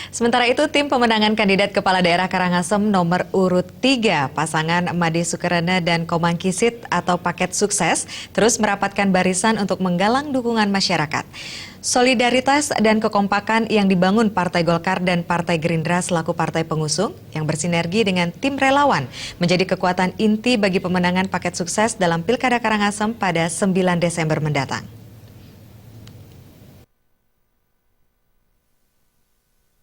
Sementara itu, tim pemenangan kandidat Kepala Daerah Karangasem nomor urut 3, pasangan Made Sukarana dan Komang Kisit atau Paket Sukses, terus merapatkan barisan untuk menggalang dukungan masyarakat. Solidaritas dan kekompakan yang dibangun Partai Golkar dan Partai Gerindra selaku partai pengusung yang bersinergi dengan tim relawan menjadi kekuatan inti bagi pemenangan Paket Sukses dalam Pilkada Karangasem pada 9 Desember mendatang.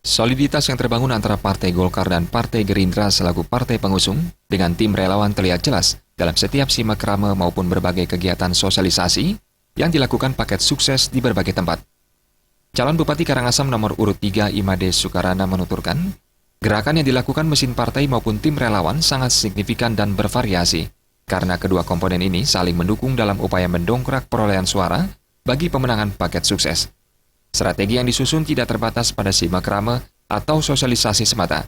Soliditas yang terbangun antara Partai Golkar dan Partai Gerindra selaku partai pengusung dengan tim relawan terlihat jelas dalam setiap simakrame maupun berbagai kegiatan sosialisasi yang dilakukan Paket Sukses di berbagai tempat. Calon Bupati Karangasem nomor urut 3 Made Sukarana menuturkan, gerakan yang dilakukan mesin partai maupun tim relawan sangat signifikan dan bervariasi karena kedua komponen ini saling mendukung dalam upaya mendongkrak perolehan suara bagi pemenangan Paket Sukses. Strategi yang disusun tidak terbatas pada simakrame atau sosialisasi semata.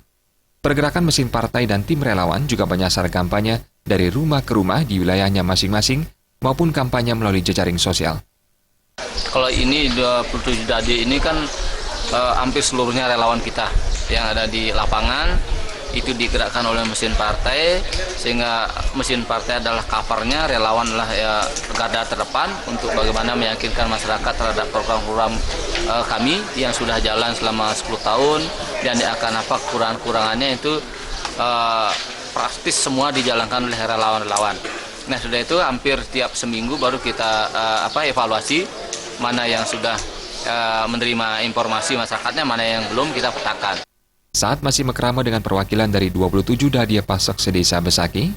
Pergerakan mesin partai dan tim relawan juga menyasar kampanye dari rumah ke rumah di wilayahnya masing-masing maupun kampanye melalui jejaring sosial. Kalau ini 27 Dadi ini kan hampir seluruhnya relawan kita yang ada di lapangan, itu digerakkan oleh mesin partai, sehingga mesin partai adalah covernya, relawan adalah garda terdepan untuk bagaimana meyakinkan masyarakat terhadap program-program kami yang sudah jalan selama 10 tahun dan akan apa kurang-kurangannya itu praktis semua dijalankan oleh relawan-relawan. Nah sudah itu hampir tiap seminggu baru kita evaluasi mana yang sudah menerima informasi masyarakatnya, mana yang belum kita petakan. Saat masih mekrama dengan perwakilan dari 27 Dadia Pasok sedesa Besaki,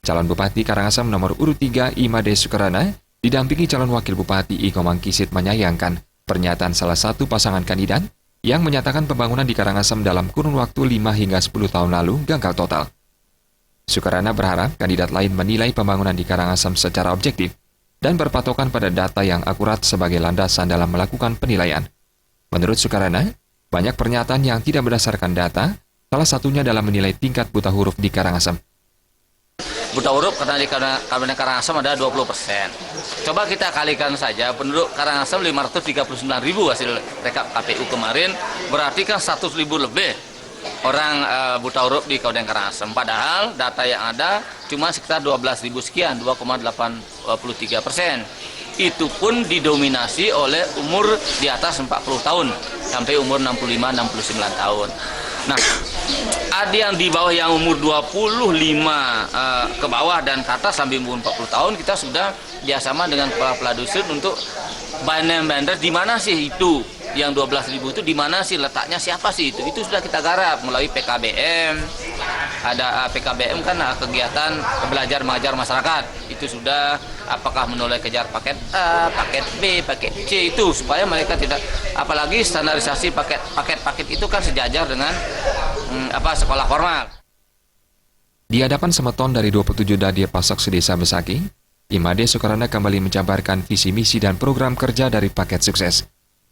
calon Bupati Karangasem nomor urut 3 Made Sukarana didampingi calon Wakil Bupati Komang Kisit menyayangkan pernyataan salah satu pasangan kandidat yang menyatakan pembangunan di Karangasem dalam kurun waktu 5 hingga 10 tahun lalu gagal total. Sukarana berharap kandidat lain menilai pembangunan di Karangasem secara objektif dan berpatokan pada data yang akurat sebagai landasan dalam melakukan penilaian. Menurut Sukarana, banyak pernyataan yang tidak berdasarkan data, salah satunya dalam menilai tingkat buta huruf di Karangasem. Buta huruf karena di Kabupaten Karangasem ada 20%. Coba kita kalikan saja penduduk Karangasem 539.000 hasil rekap KPU kemarin, berarti kan 100.000 lebih orang buta huruf di Kabupaten Karangasem. Padahal data yang ada cuma sekitar 12.000 sekian, 2,83%. Itu pun didominasi oleh umur di atas 40 tahun sampai umur 65-69 tahun. Nah, ada yang di bawah yang umur 25 ke bawah dan ke atas sampai umur 40 tahun kita sudah kerjasama dengan kepala dusun untuk bandar di mana sih itu yang 12.000 itu di mana sih letaknya, siapa sih itu sudah kita garap melalui PKBM. Ada PKBM kan kegiatan belajar mengajar masyarakat, itu sudah apakah menolak kejar paket A, paket B, paket C itu supaya mereka tidak, apalagi standarisasi paket itu kan sejajar dengan sekolah formal. Di hadapan semeton dari 27 Dadia Pasok sedesa Besaki, Made Sukarana kembali menjabarkan visi misi dan program kerja dari Paket Sukses.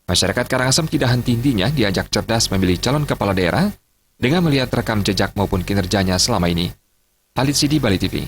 Masyarakat Karangasem tidak henti-hentinya diajak cerdas memilih calon kepala daerah dengan melihat rekam jejak maupun kinerjanya selama ini. Halid Sidi, Bali TV.